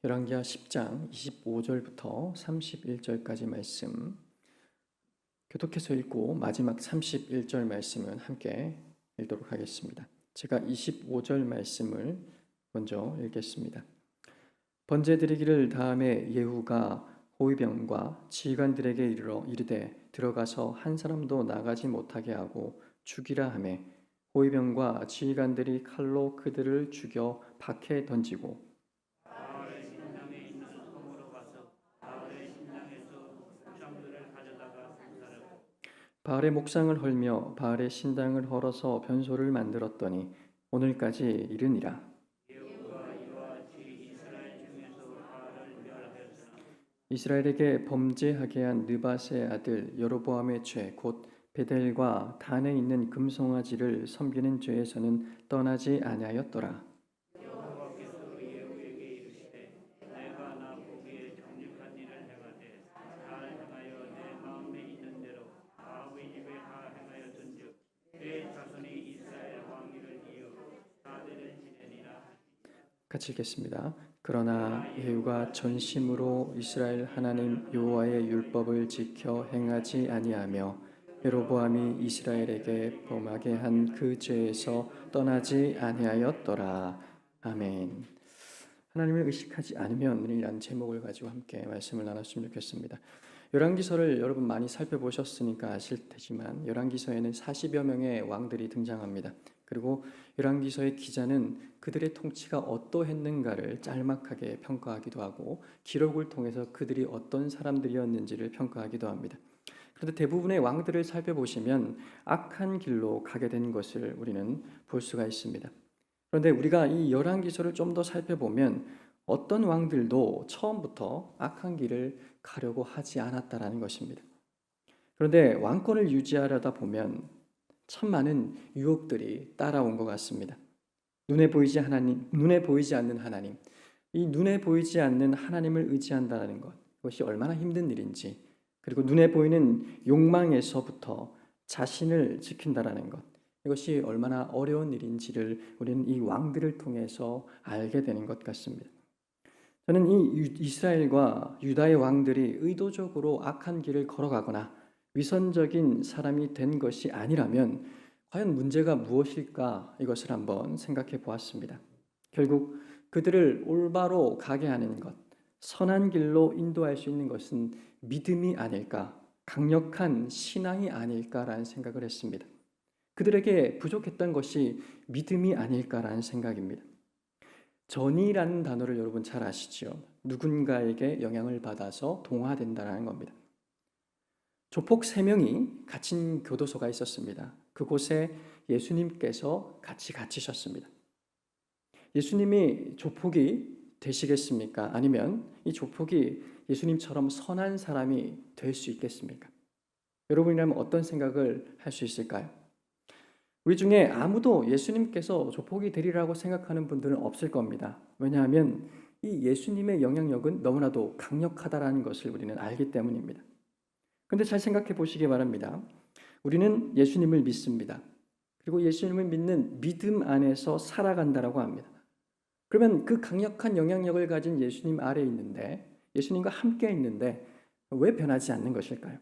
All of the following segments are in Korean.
열왕기하 10장 25절부터 31절까지 말씀 교독해서 읽고 마지막 31절 말씀은 함께 읽도록 하겠습니다. 제가 25절 말씀을 먼저 읽겠습니다. 번제드리기를 다음에 예후가 호위병과 지휘관들에게 이르러 이르되 들어가서 한 사람도 나가지 못하게 하고 죽이라 하매 호위병과 지휘관들이 칼로 그들을 죽여 밖에 던지고 바알의 목상을 헐며 바알의 신당을 헐어서 변소를 만들었더니 오늘까지 이르니라. 이스라엘에게 범죄하게 한 느밧의 아들 여로보암의 죄 곧 베델과 단에 있는 금송아지를 섬기는 죄에서는 떠나지 아니하였더라. 같이 읽겠습니다. 그러나 예후가 전심으로 이스라엘 하나님 여호와의 율법을 지켜 행하지 아니하며 여로보암이 이스라엘에게 범하게 한 그 죄에서 떠나지 아니하였더라. 아멘. 하나님을 의식하지 않으면이라는 제목을 가지고 함께 말씀을 나눴으면 좋겠습니다. 열왕기서를 여러분 많이 살펴보셨으니까 아실 테지만 열왕기서에는 40여 명의 왕들이 등장합니다. 그리고 열왕기서의 기자는 그들의 통치가 어떠했는가를 짤막하게 평가하기도 하고 기록을 통해서 그들이 어떤 사람들이었는지를 평가하기도 합니다. 그런데 대부분의 왕들을 살펴보시면 악한 길로 가게 된 것을 우리는 볼 수가 있습니다. 그런데 우리가 이 열왕기서를 좀 더 살펴보면 어떤 왕들도 처음부터 악한 길을 가려고 하지 않았다라는 것입니다. 그런데 왕권을 유지하려다 보면 참 많은 유혹들이 따라온 것 같습니다. 눈에 보이지 않는 하나님, 이 눈에 보이지 않는 하나님을 의지한다는 것, 이것이 얼마나 힘든 일인지, 그리고 눈에 보이는 욕망에서부터 자신을 지킨다라는 것, 이것이 얼마나 어려운 일인지를 우리는 이 왕들을 통해서 알게 되는 것 같습니다. 저는 이 이스라엘과 유다의 왕들이 의도적으로 악한 길을 걸어가거나 위선적인 사람이 된 것이 아니라면 과연 문제가 무엇일까 이것을 한번 생각해 보았습니다. 결국 그들을 올바로 가게 하는 것, 선한 길로 인도할 수 있는 것은 믿음이 아닐까, 강력한 신앙이 아닐까라는 생각을 했습니다. 그들에게 부족했던 것이 믿음이 아닐까라는 생각입니다. 전이라는 단어를 여러분 잘 아시죠? 누군가에게 영향을 받아서 동화된다는 겁니다. 조폭 3명이 갇힌 교도소가 있었습니다. 그곳에 예수님께서 같이 갇히셨습니다. 예수님이 조폭이 되시겠습니까? 아니면 이 조폭이 예수님처럼 선한 사람이 될 수 있겠습니까? 여러분이라면 어떤 생각을 할 수 있을까요? 우리 중에 아무도 예수님께서 조폭이 되리라고 생각하는 분들은 없을 겁니다. 왜냐하면 이 예수님의 영향력은 너무나도 강력하다라는 것을 우리는 알기 때문입니다. 그런데 잘 생각해 보시기 바랍니다. 우리는 예수님을 믿습니다. 그리고 예수님을 믿는 믿음 안에서 살아간다라고 합니다. 그러면 그 강력한 영향력을 가진 예수님 아래에 있는데, 예수님과 함께 있는데 왜 변하지 않는 것일까요?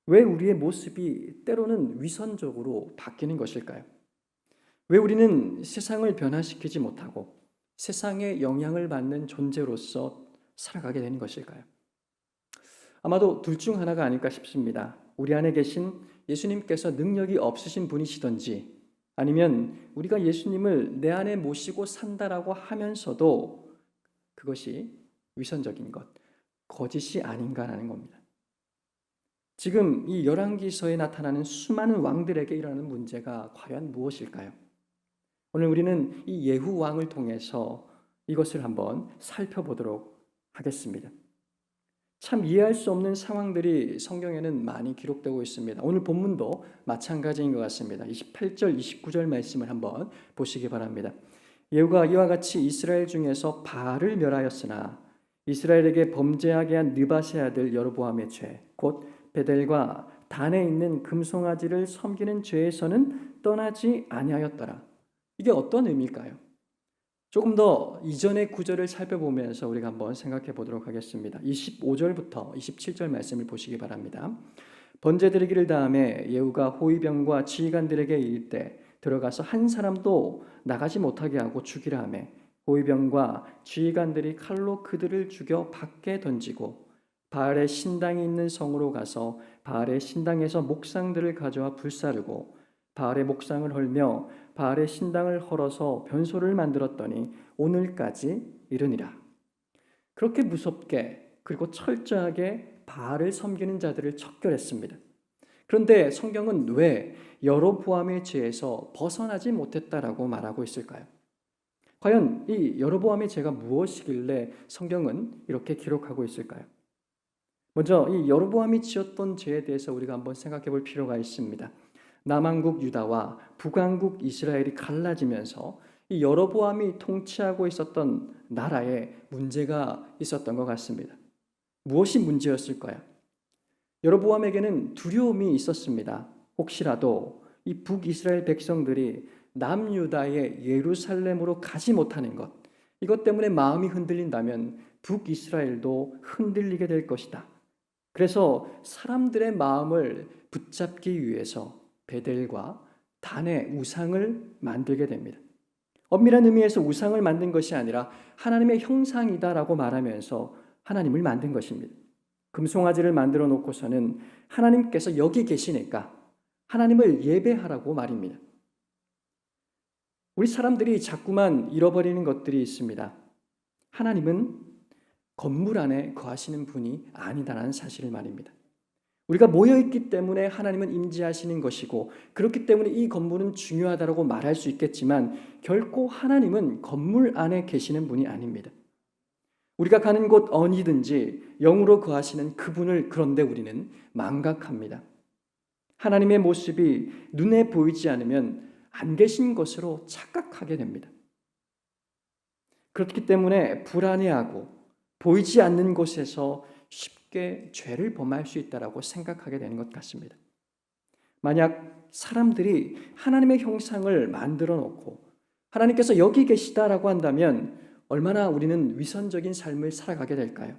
왜 우리의 모습이 때로는 위선적으로 바뀌는 것일까요? 왜 우리는 세상을 변화시키지 못하고 세상에 영향을 받는 존재로서 살아가게 되는 것일까요? 아마도 둘 중 하나가 아닐까 싶습니다. 우리 안에 계신 예수님께서 능력이 없으신 분이시든지 아니면 우리가 예수님을 내 안에 모시고 산다라고 하면서도 그것이 위선적인 것, 거짓이 아닌가라는 겁니다. 지금 이 열왕기서에 나타나는 수많은 왕들에게 일어나는 문제가 과연 무엇일까요? 오늘 우리는 이 예후 왕을 통해서 이것을 한번 살펴보도록 하겠습니다. 참 이해할 수 없는 상황들이 성경에는 많이 기록되고 있습니다. 오늘 본문도 마찬가지인 것 같습니다. 28절, 29절 말씀을 한번 보시기 바랍니다. 예후가 이와 같이 이스라엘 중에서 바알을 멸하였으나 이스라엘에게 범죄하게 한 느밧의 아들 여로보암의 죄, 곧 베델과 단에 있는 금송아지를 섬기는 죄에서는 떠나지 아니하였더라. 이게 어떤 의미일까요? 조금 더 이전의 구절을 살펴보면서 우리가 한번 생각해 보도록 하겠습니다. 25절부터 27절 말씀을 보시기 바랍니다. 번제 드리기를 다음에 예후가 호위병과 지휘관들에게 이를 때 들어가서 한 사람도 나가지 못하게 하고 죽이라 하며 호위병과 지휘관들이 칼로 그들을 죽여 밖에 던지고 바알의 신당이 있는 성으로 가서 바알의 신당에서 목상들을 가져와 불사르고 바알의 목상을 헐며 바알의 신당을 헐어서 변소를 만들었더니 오늘까지 이르니라. 그렇게 무섭게 그리고 철저하게 바알을 섬기는 자들을 척결했습니다. 그런데 성경은 왜 여로보암의 죄에서 벗어나지 못했다라고 말하고 있을까요? 과연 이 여로보암의 죄가 무엇이길래 성경은 이렇게 기록하고 있을까요? 먼저 이 여로보암이 지었던 죄에 대해서 우리가 한번 생각해 볼 필요가 있습니다. 남왕국 유다와 북왕국 이스라엘이 갈라지면서 이 여로보암이 통치하고 있었던 나라에 문제가 있었던 것 같습니다. 무엇이 문제였을까요? 여로보암에게는 두려움이 있었습니다. 혹시라도 이 북이스라엘 백성들이 남유다의 예루살렘으로 가지 못하는 것, 이것 때문에 마음이 흔들린다면 북이스라엘도 흔들리게 될 것이다. 그래서 사람들의 마음을 붙잡기 위해서 베델과 단의 우상을 만들게 됩니다. 엄밀한 의미에서 우상을 만든 것이 아니라 하나님의 형상이다라고 말하면서 하나님을 만든 것입니다. 금송아지를 만들어 놓고서는 하나님께서 여기 계시니까 하나님을 예배하라고 말입니다. 우리 사람들이 자꾸만 잃어버리는 것들이 있습니다. 하나님은 건물 안에 거하시는 분이 아니다라는 사실을 말입니다. 우리가 모여있기 때문에 하나님은 임재하시는 것이고 그렇기 때문에 이 건물은 중요하다고 말할 수 있겠지만 결코 하나님은 건물 안에 계시는 분이 아닙니다. 우리가 가는 곳 어디든지 영으로 거하시는 그분을 그런데 우리는 망각합니다. 하나님의 모습이 눈에 보이지 않으면 안 계신 것으로 착각하게 됩니다. 그렇기 때문에 불안해하고 보이지 않는 곳에서 쉽게 죄를 범할 수 있다고 생각하게 되는 것 같습니다. 만약 사람들이 하나님의 형상을 만들어 놓고 하나님께서 여기 계시다라고 한다면 얼마나 우리는 위선적인 삶을 살아가게 될까요?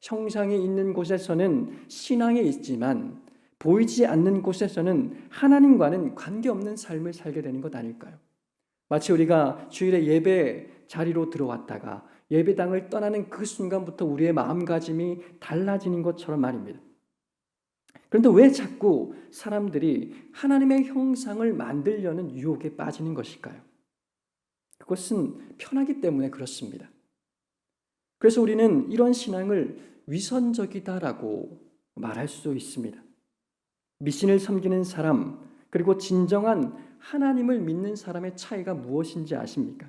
형상이 있는 곳에서는 신앙이 있지만 보이지 않는 곳에서는 하나님과는 관계없는 삶을 살게 되는 것 아닐까요? 마치 우리가 주일에 예배 자리로 들어왔다가 예배당을 떠나는 그 순간부터 우리의 마음가짐이 달라지는 것처럼 말입니다. 그런데 왜 자꾸 사람들이 하나님의 형상을 만들려는 유혹에 빠지는 것일까요? 그것은 편하기 때문에 그렇습니다. 그래서 우리는 이런 신앙을 위선적이다라고 말할 수 있습니다. 미신을 섬기는 사람 그리고 진정한 하나님을 믿는 사람의 차이가 무엇인지 아십니까?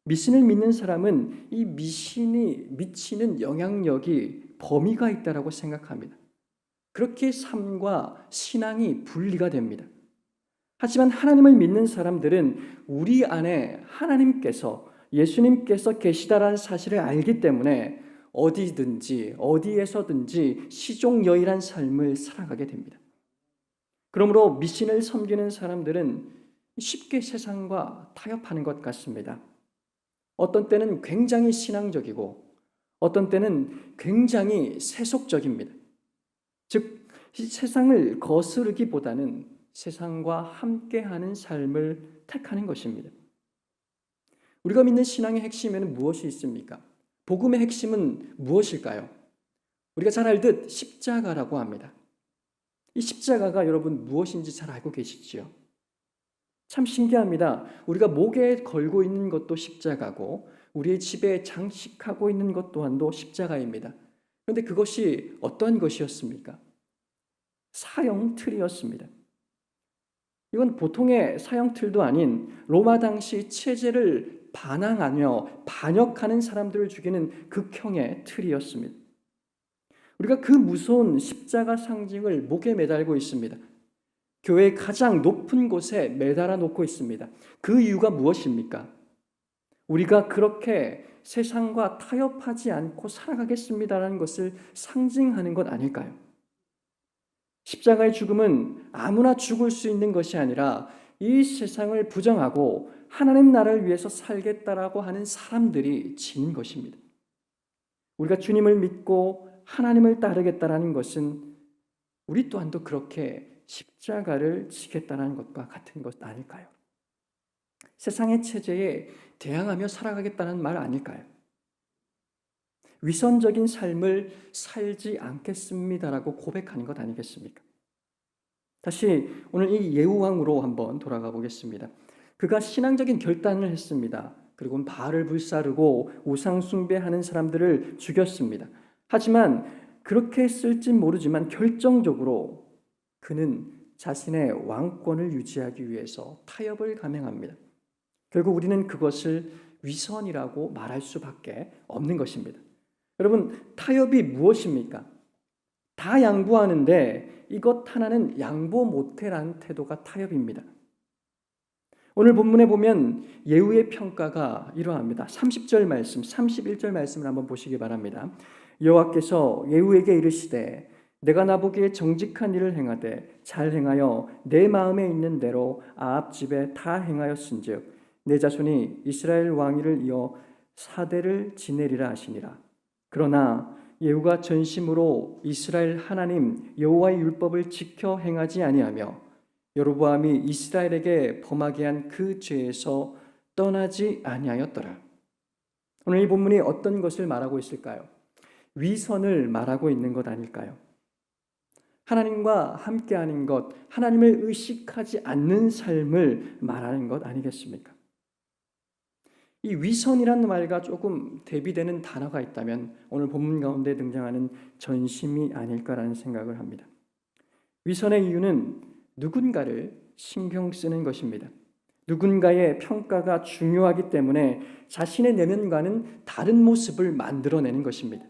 미신을 믿는 사람은 이 미신이 미치는 영향력이 범위가 있다라고 생각합니다. 그렇게 삶과 신앙이 분리가 됩니다. 하지만 하나님을 믿는 사람들은 우리 안에 하나님께서 예수님께서 계시다라는 사실을 알기 때문에 어디든지 어디에서든지 시종여일한 삶을 살아가게 됩니다. 그러므로 미신을 섬기는 사람들은 쉽게 세상과 타협하는 것 같습니다. 어떤 때는 굉장히 신앙적이고 어떤 때는 굉장히 세속적입니다. 즉 세상을 거스르기보다는 세상과 함께하는 삶을 택하는 것입니다. 우리가 믿는 신앙의 핵심에는 무엇이 있습니까? 복음의 핵심은 무엇일까요? 우리가 잘 알듯 십자가라고 합니다. 이 십자가가 여러분 무엇인지 잘 알고 계시지요? 참 신기합니다. 우리가 목에 걸고 있는 것도 십자가고 우리의 집에 장식하고 있는 것 또한도 십자가입니다. 그런데 그것이 어떤 것이었습니까? 사형틀이었습니다. 이건 보통의 사형틀도 아닌 로마 당시 체제를 반항하며 반역하는 사람들을 죽이는 극형의 틀이었습니다. 우리가 그 무서운 십자가 상징을 목에 매달고 있습니다. 교회의 가장 높은 곳에 매달아 놓고 있습니다. 그 이유가 무엇입니까? 우리가 그렇게 세상과 타협하지 않고 살아가겠습니다라는 것을 상징하는 것 아닐까요? 십자가의 죽음은 아무나 죽을 수 있는 것이 아니라 이 세상을 부정하고 하나님 나라를 위해서 살겠다라고 하는 사람들이 지는 것입니다. 우리가 주님을 믿고 하나님을 따르겠다라는 것은 우리 또한도 그렇게 십자가를 지겠다는 것과 같은 것 아닐까요? 세상의 체제에 대항하며 살아가겠다는 말 아닐까요? 위선적인 삶을 살지 않겠습니다라고 고백하는 것 아니겠습니까? 다시 오늘 이 예후왕으로 한번 돌아가 보겠습니다. 그가 신앙적인 결단을 했습니다. 그리고 바알을 불사르고 우상 숭배하는 사람들을 죽였습니다. 하지만 그렇게 했을진 모르지만 결정적으로 그는 자신의 왕권을 유지하기 위해서 타협을 감행합니다. 결국 우리는 그것을 위선이라고 말할 수밖에 없는 것입니다. 여러분, 타협이 무엇입니까? 다 양보하는데 이것 하나는 양보 못해라는 태도가 타협입니다. 오늘 본문에 보면 예후의 평가가 이러합니다. 30절 말씀, 31절 말씀을 한번 보시기 바랍니다. 여호와께서 예후에게 이르시되 내가 나보기에 정직한 일을 행하되 잘 행하여 내 마음에 있는 대로 아합 집에 다 행하였은즉 내 자손이 이스라엘 왕위를 이어 4대를 지내리라 하시니라. 그러나 예후가 전심으로 이스라엘 하나님 여호와의 율법을 지켜 행하지 아니하며 여로보암이 이스라엘에게 범하게 한 그 죄에서 떠나지 아니하였더라. 오늘 이 본문이 어떤 것을 말하고 있을까요? 위선을 말하고 있는 것 아닐까요? 하나님과 함께하는 것, 하나님을 의식하지 않는 삶을 말하는 것 아니겠습니까? 이 위선이라는 말과 조금 대비되는 단어가 있다면 오늘 본문 가운데 등장하는 전심이 아닐까라는 생각을 합니다. 위선의 이유는 누군가를 신경 쓰는 것입니다. 누군가의 평가가 중요하기 때문에 자신의 내면과는 다른 모습을 만들어내는 것입니다.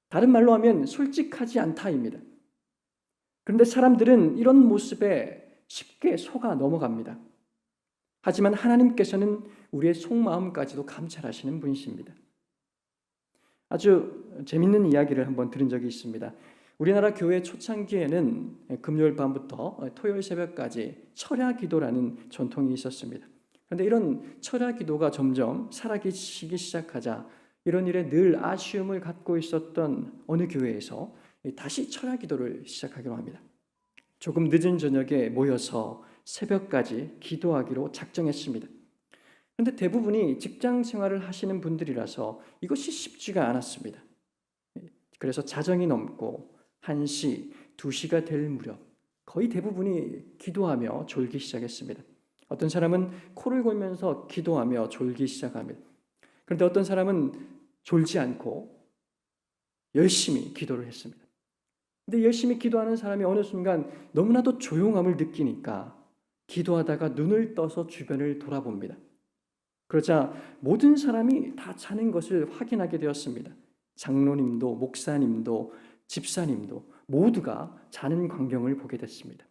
다른 말로 하면 솔직하지 않다입니다. 그런데 사람들은 이런 모습에 쉽게 속아 넘어갑니다. 하지만 하나님께서는 우리의 속마음까지도 감찰하시는 분이십니다. 아주 재밌는 이야기를 한번 들은 적이 있습니다. 우리나라 교회 초창기에는 금요일 밤부터 토요일 새벽까지 철야 기도라는 전통이 있었습니다. 그런데 이런 철야 기도가 점점 사라지기 시작하자 이런 일에 늘 아쉬움을 갖고 있었던 어느 교회에서 다시 철야 기도를 시작하기로 합니다. 조금 늦은 저녁에 모여서 새벽까지 기도하기로 작정했습니다. 그런데 대부분이 직장 생활을 하시는 분들이라서 이것이 쉽지가 않았습니다. 그래서 자정이 넘고 1시, 2시가 될 무렵 거의 대부분이 기도하며 졸기 시작했습니다. 어떤 사람은 코를 골면서 기도하며 졸기 시작합니다. 그런데 어떤 사람은 졸지 않고 열심히 기도를 했습니다. 근데 열심히 기도하는 사람이 어느 순간 너무나도 조용함을 느끼니까 기도하다가 눈을 떠서 주변을 돌아봅니다. 그러자 모든 사람이 다 자는 것을 확인하게 되었습니다. 장로님도 목사님도 집사님도 모두가 자는 광경을 보게 됐습니다.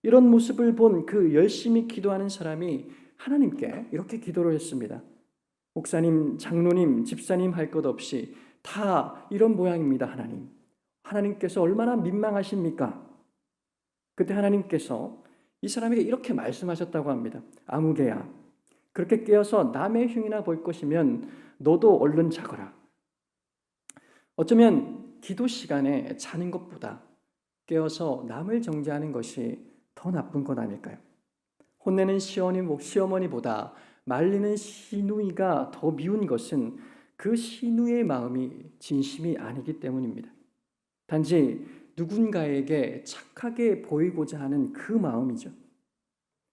이런 모습을 본 그 열심히 기도하는 사람이 하나님께 이렇게 기도를 했습니다. 목사님, 장로님, 집사님 할 것 없이 다 이런 모양입니다. 하나님. 하나님께서 얼마나 민망하십니까? 그때 하나님께서 이 사람에게 이렇게 말씀하셨다고 합니다. 아무개야, 그렇게 깨어서 남의 흉이나 볼 것이면 너도 얼른 자거라. 어쩌면 기도 시간에 자는 것보다 깨어서 남을 정죄하는 것이 더 나쁜 것 아닐까요? 혼내는 시어머니보다 말리는 시누이가 더 미운 것은 그 시누이의 마음이 진심이 아니기 때문입니다. 단지 누군가에게 착하게 보이고자 하는 그 마음이죠.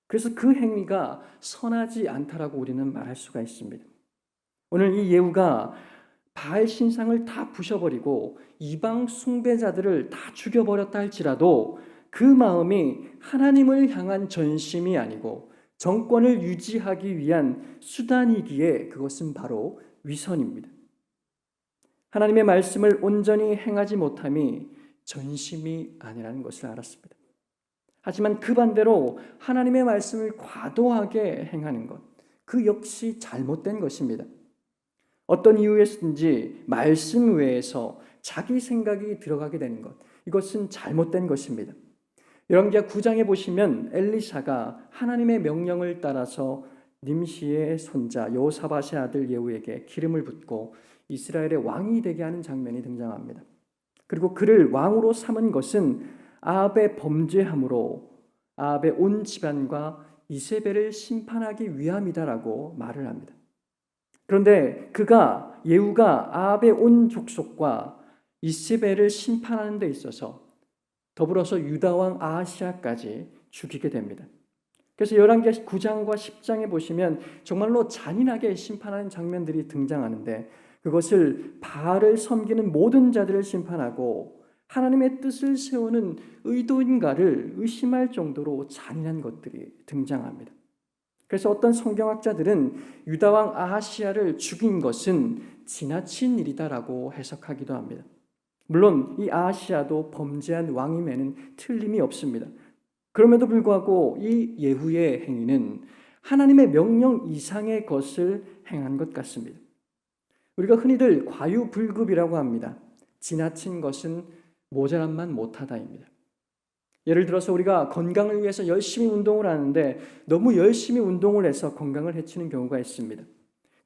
그래서 그 행위가 선하지 않다라고 우리는 말할 수가 있습니다. 오늘 이 예후가 바알 신상을 다 부셔버리고 이방 숭배자들을 다 죽여버렸다 할지라도 그 마음이 하나님을 향한 전심이 아니고 정권을 유지하기 위한 수단이기에 그것은 바로 위선입니다. 하나님의 말씀을 온전히 행하지 못함이 전심이 아니라는 것을 알았습니다. 하지만 그 반대로 하나님의 말씀을 과도하게 행하는 것, 그 역시 잘못된 것입니다. 어떤 이유에서든지 말씀 외에서 자기 생각이 들어가게 되는 것, 이것은 잘못된 것입니다. 열왕기하 9장에 보시면 엘리사가 하나님의 명령을 따라서 님시의 손자 여호사밧의 아들 예후에게 기름을 붓고 이스라엘의 왕이 되게 하는 장면이 등장합니다. 그리고 그를 왕으로 삼은 것은 아합의 범죄함으로 아합의 온 집안과 이세벨을 심판하기 위함이다라고 말을 합니다. 그런데 예후가 아합의 온 족속과 이세벨을 심판하는 데 있어서 더불어서 유다 왕 아하시아까지 죽이게 됩니다. 그래서 열왕기 9장과 10장에 보시면 정말로 잔인하게 심판하는 장면들이 등장하는데 그것을 바알을 섬기는 모든 자들을 심판하고 하나님의 뜻을 세우는 의도인가를 의심할 정도로 잔인한 것들이 등장합니다. 그래서 어떤 성경학자들은 유다 왕 아하시아를 죽인 것은 지나친 일이다라고 해석하기도 합니다. 물론 이 아하시아도 범죄한 왕임에는 틀림이 없습니다. 그럼에도 불구하고 이 예후의 행위는 하나님의 명령 이상의 것을 행한 것 같습니다. 우리가 흔히들 과유불급이라고 합니다. 지나친 것은 모자란만 못하다입니다. 예를 들어서 우리가 건강을 위해서 열심히 운동을 하는데 너무 열심히 운동을 해서 건강을 해치는 경우가 있습니다.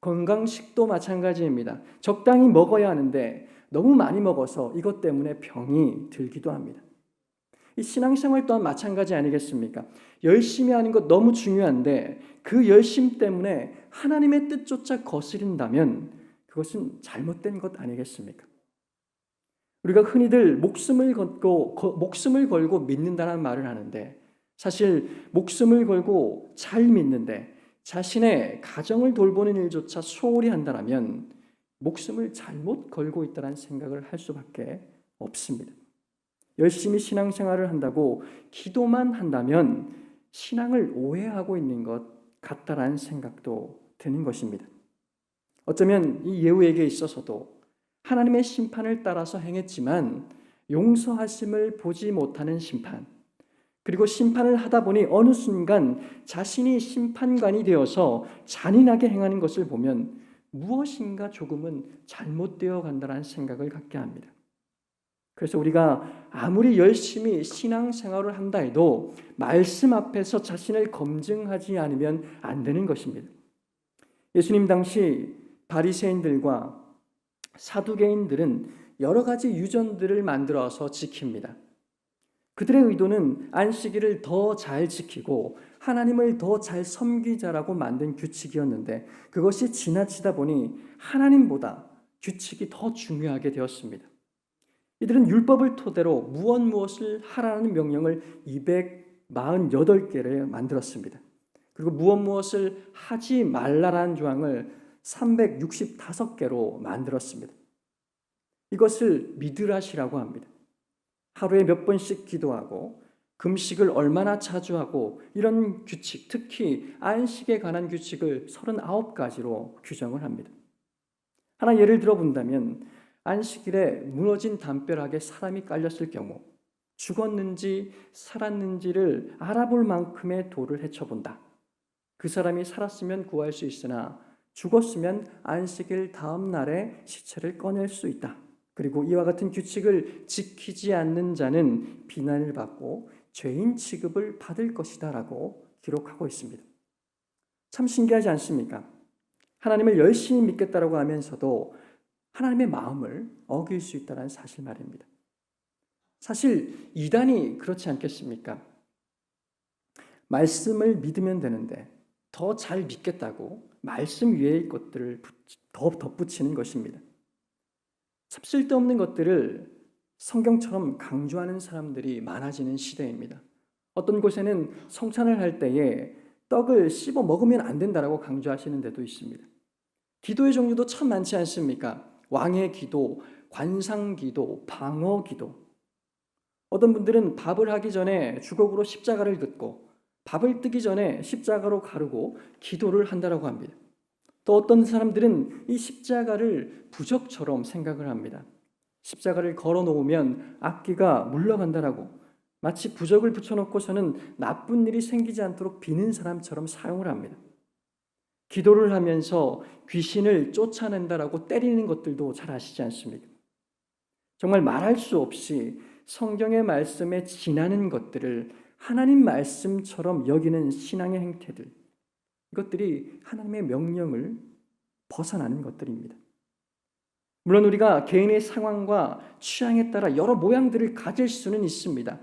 건강식도 마찬가지입니다. 적당히 먹어야 하는데 너무 많이 먹어서 이것 때문에 병이 들기도 합니다. 이 신앙생활 또한 마찬가지 아니겠습니까? 열심히 하는 것 너무 중요한데 그 열심 때문에 하나님의 뜻조차 거스린다면 그것은 잘못된 것 아니겠습니까? 우리가 흔히들 목숨을 걸고 믿는다는 말을 하는데 사실 목숨을 걸고 잘 믿는데 자신의 가정을 돌보는 일조차 소홀히 한다면 목숨을 잘못 걸고 있다는 생각을 할 수밖에 없습니다. 열심히 신앙생활을 한다고 기도만 한다면 신앙을 오해하고 있는 것 같다라는 생각도 드는 것입니다. 어쩌면 이 예후에게 있어서도 하나님의 심판을 따라서 행했지만 용서하심을 보지 못하는 심판, 그리고 심판을 하다 보니 어느 순간 자신이 심판관이 되어서 잔인하게 행하는 것을 보면 무엇인가 조금은 잘못되어 간다는 생각을 갖게 합니다. 그래서 우리가 아무리 열심히 신앙생활을 한다 해도 말씀 앞에서 자신을 검증하지 않으면 안 되는 것입니다. 예수님 당시 바리새인들과 사두개인들은 여러 가지 유전들을 만들어서 지킵니다. 그들의 의도는 안식일을 더 잘 지키고 하나님을 더 잘 섬기자라고 만든 규칙이었는데 그것이 지나치다 보니 하나님보다 규칙이 더 중요하게 되었습니다. 이들은 율법을 토대로 무엇을 하라는 명령을 248개를 만들었습니다. 그리고 무엇을 하지 말라라는 조항을 365개로 만들었습니다. 이것을 미드라시라고 합니다. 하루에 몇 번씩 기도하고 금식을 얼마나 자주 하고 이런 규칙, 특히 안식에 관한 규칙을 39가지로 규정을 합니다. 하나 예를 들어 본다면 안식일에 무너진 담벼락에 사람이 깔렸을 경우 죽었는지 살았는지를 알아볼 만큼의 도를 헤쳐본다. 그 사람이 살았으면 구할 수 있으나 죽었으면 안식일 다음 날에 시체를 꺼낼 수 있다. 그리고 이와 같은 규칙을 지키지 않는 자는 비난을 받고 죄인 취급을 받을 것이다 라고 기록하고 있습니다. 참 신기하지 않습니까? 하나님을 열심히 믿겠다라고 하면서도 하나님의 마음을 어길 수 있다는 사실 말입니다. 사실 이단이 그렇지 않겠습니까? 말씀을 믿으면 되는데 더 잘 믿겠다고 말씀 위의 것들을 더 덧붙이는 것입니다. 참 쓸데없는 것들을 성경처럼 강조하는 사람들이 많아지는 시대입니다. 어떤 곳에는 성찬을 할 때에 떡을 씹어 먹으면 안 된다라고 강조하시는 데도 있습니다. 기도의 종류도 참 많지 않습니까? 왕의 기도, 관상 기도, 방어 기도. 어떤 분들은 밥을 하기 전에 주걱으로 십자가를 긋고 밥을 뜨기 전에 십자가로 가르고 기도를 한다라고 합니다. 또 어떤 사람들은 이 십자가를 부적처럼 생각을 합니다. 십자가를 걸어 놓으면 악귀가 물러간다라고 마치 부적을 붙여놓고서는 나쁜 일이 생기지 않도록 비는 사람처럼 사용을 합니다. 기도를 하면서 귀신을 쫓아낸다라고 때리는 것들도 잘 아시지 않습니까? 정말 말할 수 없이 성경의 말씀에 지나는 것들을 하나님 말씀처럼 여기는 신앙의 행태들, 이것들이 하나님의 명령을 벗어나는 것들입니다. 물론 우리가 개인의 상황과 취향에 따라 여러 모양들을 가질 수는 있습니다.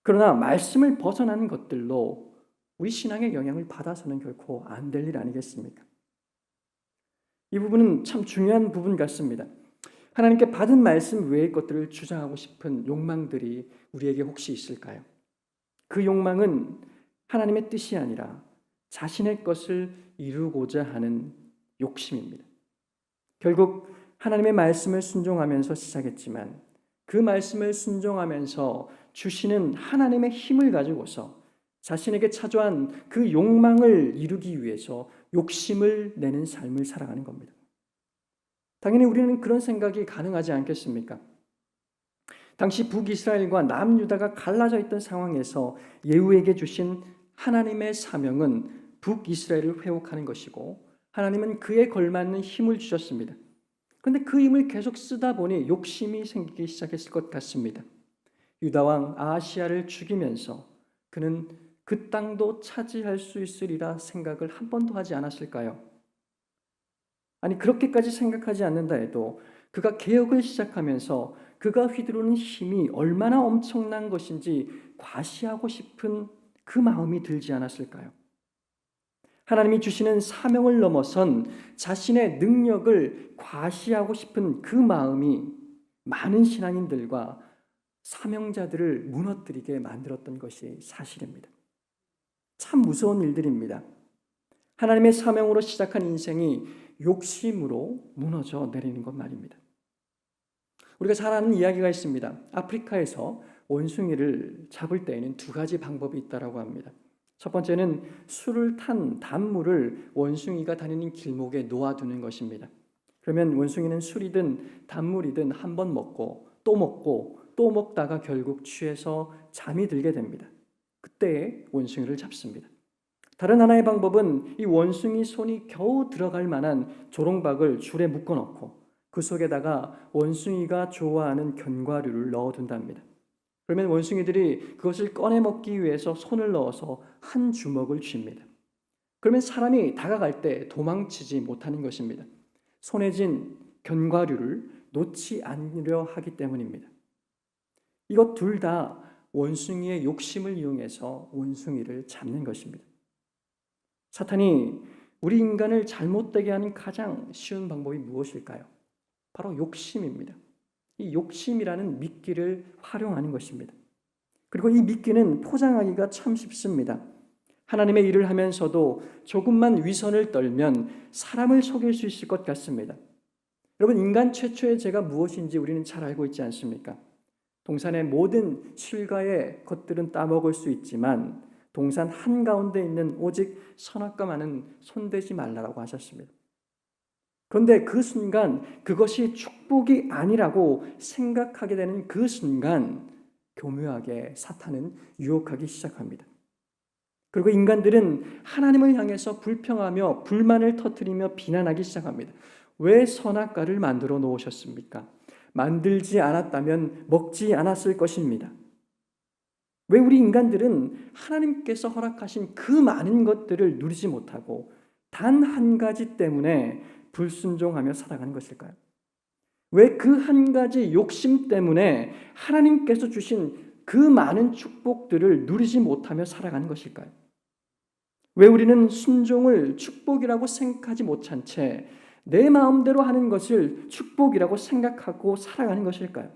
그러나 말씀을 벗어나는 것들로 우리 신앙의 영향을 받아서는 결코 안 될 일 아니겠습니까? 이 부분은 참 중요한 부분 같습니다. 하나님께 받은 말씀 외의 것들을 주장하고 싶은 욕망들이 우리에게 혹시 있을까요? 그 욕망은 하나님의 뜻이 아니라 자신의 것을 이루고자 하는 욕심입니다. 결국 하나님의 말씀을 순종하면서 시작했지만 그 말씀을 순종하면서 주시는 하나님의 힘을 가지고서 자신에게 차조한 그 욕망을 이루기 위해서 욕심을 내는 삶을 살아가는 겁니다. 당연히 우리는 그런 생각이 가능하지 않겠습니까? 당시 북이스라엘과 남유다가 갈라져 있던 상황에서 예후에게 주신 하나님의 사명은 북이스라엘을 회복하는 것이고 하나님은 그에 걸맞는 힘을 주셨습니다. 그런데 그 힘을 계속 쓰다 보니 욕심이 생기기 시작했을 것 같습니다. 유다왕 아하시야를 죽이면서 그는 그 땅도 차지할 수 있으리라 생각을 한 번도 하지 않았을까요? 아니 그렇게까지 생각하지 않는다 해도 그가 개혁을 시작하면서 그가 휘두르는 힘이 얼마나 엄청난 것인지 과시하고 싶은 그 마음이 들지 않았을까요? 하나님이 주시는 사명을 넘어선 자신의 능력을 과시하고 싶은 그 마음이 많은 신앙인들과 사명자들을 무너뜨리게 만들었던 것이 사실입니다. 참 무서운 일들입니다. 하나님의 사명으로 시작한 인생이 욕심으로 무너져 내리는 것 말입니다. 우리가 잘 아는 이야기가 있습니다. 아프리카에서 원숭이를 잡을 때에는 두 가지 방법이 있다고 합니다. 첫 번째는 술을 탄 단물을 원숭이가 다니는 길목에 놓아두는 것입니다. 그러면 원숭이는 술이든 단물이든 한 번 먹고 또 먹다가 결국 취해서 잠이 들게 됩니다. 그때에 원숭이를 잡습니다. 다른 하나의 방법은 이 원숭이 손이 겨우 들어갈 만한 조롱박을 줄에 묶어놓고 그 속에다가 원숭이가 좋아하는 견과류를 넣어둔답니다. 그러면 원숭이들이 그것을 꺼내 먹기 위해서 손을 넣어서 한 주먹을 쥡니다. 그러면 사람이 다가갈 때 도망치지 못하는 것입니다. 손에 쥔 견과류를 놓지 않으려 하기 때문입니다. 이것 둘 다 원숭이의 욕심을 이용해서 원숭이를 잡는 것입니다. 사탄이 우리 인간을 잘못되게 하는 가장 쉬운 방법이 무엇일까요? 바로 욕심입니다. 이 욕심이라는 미끼를 활용하는 것입니다. 그리고 이 미끼는 포장하기가 참 쉽습니다. 하나님의 일을 하면서도 조금만 위선을 떨면 사람을 속일 수 있을 것 같습니다. 여러분, 인간 최초의 죄가 무엇인지 우리는 잘 알고 있지 않습니까? 동산의 모든 실과의 것들은 따먹을 수 있지만 동산 한가운데 있는 오직 선악과만은 손대지 말라라고 하셨습니다. 그런데 그 순간 그것이 축복이 아니라고 생각하게 되는 그 순간 교묘하게 사탄은 유혹하기 시작합니다. 그리고 인간들은 하나님을 향해서 불평하며 불만을 터뜨리며 비난하기 시작합니다. 왜 선악과를 만들어 놓으셨습니까? 만들지 않았다면 먹지 않았을 것입니다. 왜 우리 인간들은 하나님께서 허락하신 그 많은 것들을 누리지 못하고 단 한 가지 때문에 불순종하며 살아가는 것일까요? 왜 그 한 가지 욕심 때문에 하나님께서 주신 그 많은 축복들을 누리지 못하며 살아가는 것일까요? 왜 우리는 순종을 축복이라고 생각하지 못한 채 내 마음대로 하는 것을 축복이라고 생각하고 살아가는 것일까요?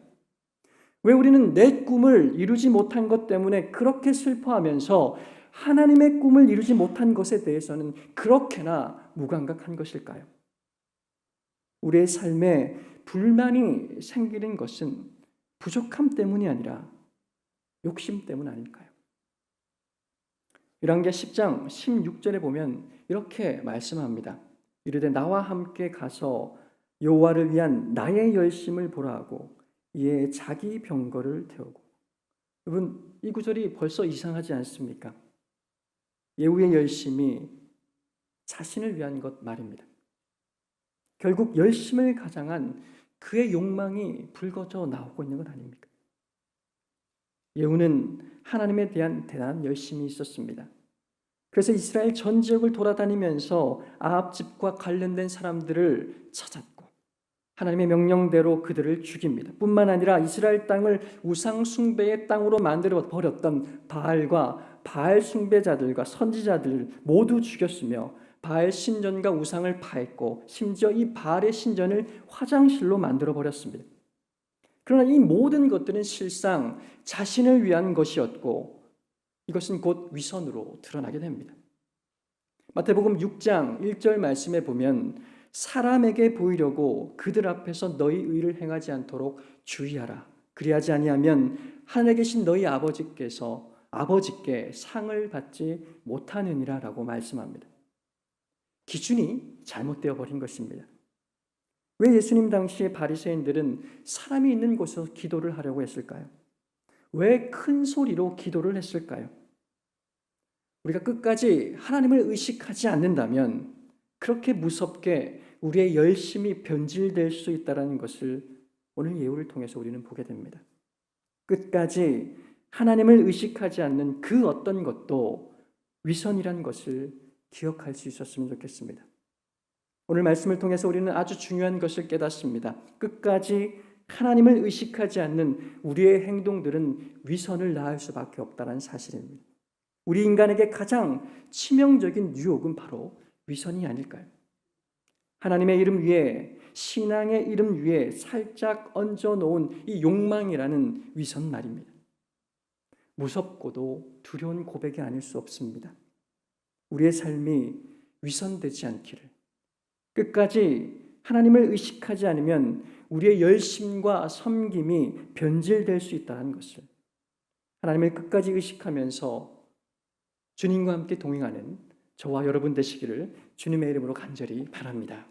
왜 우리는 내 꿈을 이루지 못한 것 때문에 그렇게 슬퍼하면서 하나님의 꿈을 이루지 못한 것에 대해서는 그렇게나 무감각한 것일까요? 우리의 삶에 불만이 생기는 것은 부족함 때문이 아니라 욕심 때문 아닐까요? 열왕기하 10장 16절에 보면 이렇게 말씀합니다. 이르되 나와 함께 가서 여호와를 위한 나의 열심을 보라 하고 이에 자기 병거를 태우고. 여러분, 이 구절이 벌써 이상하지 않습니까? 예후의 열심이 자신을 위한 것 말입니다. 결국 열심을 가장한 그의 욕망이 불거져 나오고 있는 것 아닙니까? 예후는 하나님에 대한 대단한 열심이 있었습니다. 그래서 이스라엘 전 지역을 돌아다니면서 아합 집과 관련된 사람들을 찾았고 하나님의 명령대로 그들을 죽입니다. 뿐만 아니라 이스라엘 땅을 우상 숭배의 땅으로 만들어 버렸던 바알과 바알 숭배자들과 선지자들 모두 죽였으며 바알 신전과 우상을 파했고 심지어 이 바알의 신전을 화장실로 만들어 버렸습니다. 그러나 이 모든 것들은 실상 자신을 위한 것이었고 이것은 곧 위선으로 드러나게 됩니다. 마태복음 6장 1절 말씀에 보면 사람에게 보이려고 그들 앞에서 너희 의를 행하지 않도록 주의하라. 그리하지 아니하면 하늘에 계신 너희 아버지께 상을 받지 못하느니라 라고 말씀합니다. 기준이 잘못되어 버린 것입니다. 왜 예수님 당시에 바리새인들은 사람이 있는 곳에서 기도를 하려고 했을까요? 왜 큰 소리로 기도를 했을까요? 우리가 끝까지 하나님을 의식하지 않는다면 그렇게 무섭게 우리의 열심이 변질될 수 있다는 것을 오늘 예우를 통해서 우리는 보게 됩니다. 끝까지 하나님을 의식하지 않는 그 어떤 것도 위선이란 것을 기억할 수 있었으면 좋겠습니다. 오늘 말씀을 통해서 우리는 아주 중요한 것을 깨닫습니다. 끝까지 하나님을 의식하지 않는 우리의 행동들은 위선을 낳을 수밖에 없다는 사실입니다. 우리 인간에게 가장 치명적인 유혹은 바로 위선이 아닐까요? 하나님의 이름 위에, 신앙의 이름 위에 살짝 얹어놓은 이 욕망이라는 위선 말입니다. 무섭고도 두려운 고백이 아닐 수 없습니다. 우리의 삶이 위선되지 않기를, 끝까지 하나님을 의식하지 않으면 우리의 열심과 섬김이 변질될 수 있다는 것을, 하나님을 끝까지 의식하면서 주님과 함께 동행하는 저와 여러분 되시기를 주님의 이름으로 간절히 바랍니다.